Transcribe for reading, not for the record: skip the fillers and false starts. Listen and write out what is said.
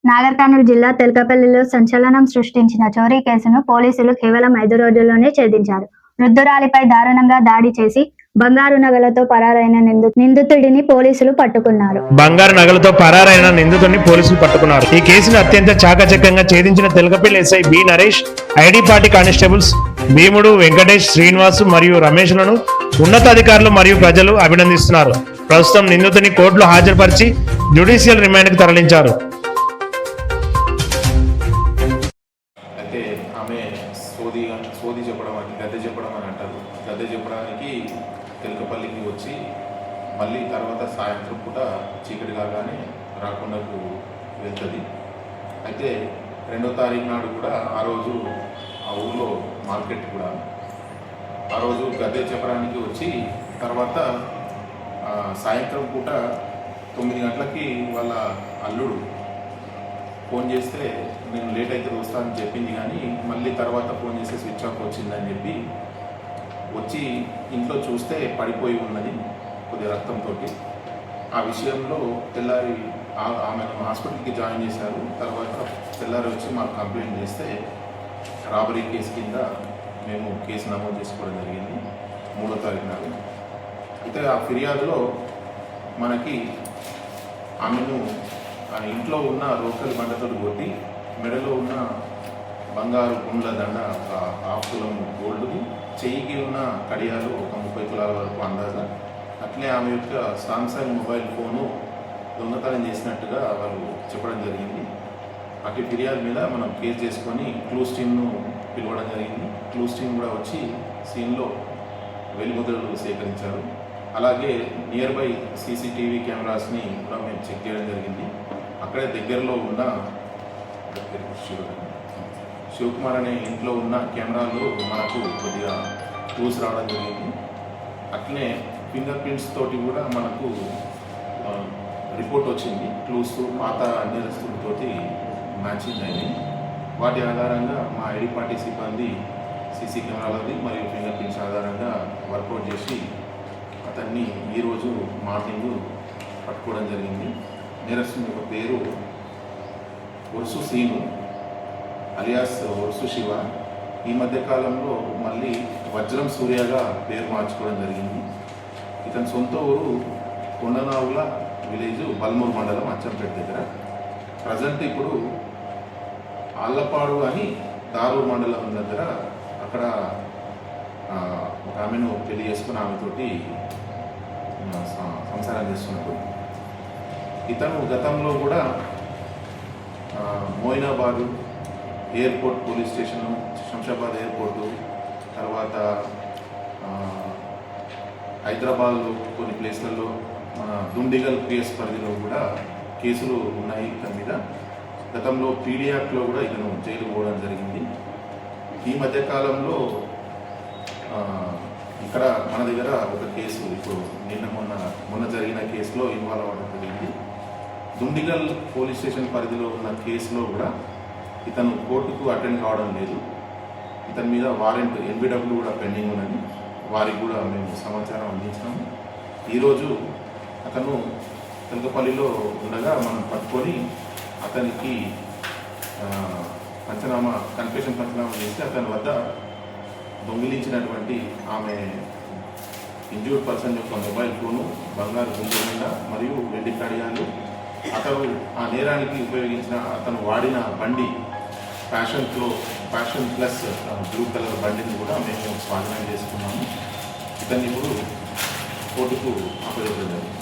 నాగర్ కర్నూలు జిల్లా తెల్కపల్లిలో సంచలనం సృష్టించిన చోరీ కేసును పోలీసులు కేవలం 5 రోజుల్లోనే ఛేదించారు. వృద్ధురాలిపై దారుణంగా దాడి చేసి బంగారు నగలతో పరారైన నిందితుడిని పోలీసులు పట్టుకున్నారు. ఈ కేసును అత్యంత చాకచక్యంగా ఛేదించిన Telkapalli SI B Naresh, ID party constables Bheemudu, Venkatesh, Srinivasu మరియు రమేష్లను ఉన్నతాధికారులు మరియు ప్రజలు అభినందిస్తున్నారు. ప్రస్తుతం నిందితుని కోర్టులో హాజరుపరిచి జ్యుడిషియల్ రిమాండ్కు తరలించారు. ఆమె సోది చెప్పడం అని గద్దె చెప్పడం అని అంటారు. గద్దె చెప్పడానికి తెల్కపల్లికి వచ్చి మళ్ళీ తర్వాత సాయంత్రం పూట చీకటి కాగానే రాకొండకు వెళ్తుంది. అయితే 2వ తారీఖు నాడు కూడా ఆ రోజు ఆ ఊళ్ళో మార్కెట్ కూడా ఆ రోజు గద్దె చెప్పడానికి వచ్చి తర్వాత సాయంత్రం పూట 9 గంటలకి వాళ్ళ అల్లుడు ఫోన్ చేస్తే నేను లేట్ అయితే వస్తానని చెప్పింది, కానీ మళ్ళీ తర్వాత ఫోన్ చేస్తే స్విచ్ ఆఫ్ వచ్చిందని చెప్పి వచ్చి ఇంట్లో చూస్తే పడిపోయి ఉన్నది కొద్దిగా రక్తంతో. ఆ విషయంలో తెల్లారి ఆమెను హాస్పిటల్కి జాయిన్ చేశారు. తర్వాత తెల్లారి వచ్చి మాకు కంప్లైంట్ చేస్తే రాబరీ కేసు కింద మేము కేసు నమోదు చేసుకోవడం జరిగింది 3వ తారీఖు నాడు. అయితే ఆ ఫిర్యాదులో మనకి ఆమెను ఆ ఇంట్లో ఉన్న రోకలి బండతో కొట్టి మెడలో ఉన్న బంగారు గుండ్ల దండ ఒక 1/2 తులం గోల్డ్ది, చెయ్యికి ఉన్న కడియాలు ఒక 30 తులాల వరకు అందాజా. అట్లే ఆమె యొక్క సామ్సంగ్ మొబైల్ ఫోను దొంగతనం చేసినట్టుగా వాళ్ళు చెప్పడం జరిగింది. అటు ఫిర్యాదు మీద మనం కేసు చేసుకొని క్లూస్ టీమ్ను పిలవడం జరిగింది. క్లూస్ టీమ్ కూడా వచ్చి సీన్లో వెలిముద్రలు సేకరించారు. అలాగే నియర్ బై సీసీటీవీ కెమెరాస్ని కూడా మేము చెక్ చేయడం జరిగింది. అక్కడే దగ్గరలో ఉన్న శివకుమార్ అనే ఇంట్లో ఉన్న కెమెరాలు మనకు కొద్దిగా క్లూస్ రావడం జరిగింది. అట్లనే ఫింగర్ ప్రింట్స్ తోటి కూడా మనకు రిపోర్ట్ వచ్చింది. క్లూస్ పాత నేరస్తులతోటి మ్యాచింగ్ అయింది. వాటి ఆధారంగా మా ఐడి పార్టీ సిబ్బంది సీసీ కెమెరాలది మరియు ఫింగర్ ప్రింట్స్ ఆధారంగా వర్కౌట్ చేసి అతన్ని ఈరోజు మార్నింగ్ పట్టుకోవడం జరిగింది. నేరస్తుని యొక్క పేరు ఒరుసు సీను అలియాస్ ఒరుసు శివ. ఈ మధ్యకాలంలో మళ్ళీ వజ్రం సూర్యగా పేరు మార్చుకోవడం జరిగింది. ఇతని సొంత ఊరు కొండనావుల విలేజ్, బల్మూరు మండలం, అచ్చంపేట దగ్గర. ప్రజెంట్ ఇప్పుడు ఆళ్లపాడు అని దారూరు మండలం దగ్గర అక్కడ ఒక ఆమెను పెళ్లి చేసుకుని ఆమెతోటి సంసారం చేస్తున్నారు. ఇతను గతంలో కూడా Moinabad airport police station, Shamshabad airport, తర్వాత హైదరాబాద్లో కొన్ని ప్లేస్లలో మన దుండిగల్ పిఎస్ పరిధిలో కూడా కేసులు ఉన్నాయి ఇతని మీద. గతంలో పీడీ యాక్ట్లో కూడా ఇతను జైలు పోవడం జరిగింది. ఈ మధ్యకాలంలో ఇక్కడ మన దగ్గర ఒక కేసు ఇప్పుడు మొన్న జరిగిన కేసులో ఇన్వాల్వ్ అవ్వడం జరిగింది. దుండిగల్ పోలీస్ స్టేషన్ పరిధిలో ఉన్న కేసులో కూడా ఇతను కోర్టుకు అటెండ్ కావడం లేదు. ఇతని మీద వారెంట్ ఎన్బిడబ్ల్యూ కూడా పెండింగ్ ఉన్నది. వారికి కూడా మేము సమాచారం అందించాము. ఈరోజు అతను తెల్కపల్లిలో ఉండగా మనం పట్టుకొని అతనికి కన్ఫెషన్ పంచనామా చేసి అతని వద్ద దొంగిలించినటువంటి ఆమె ఇంజూర్డ్ పర్సన్ యొక్క మొబైల్ ఫోను, బంగారు గుండె మరియు వెండి కడియాలు, అతను ఆ నేరానికి ఉపయోగించిన అతను వాడిన బండి ప్యాషన్ ప్లస్ బ్లూ కలర్ బండిని కూడా మేము స్వాధీనం చేసుకున్నాము. ఇతన్ని ఇప్పుడు కోర్టుకు అప్పగించడం జరిగింది.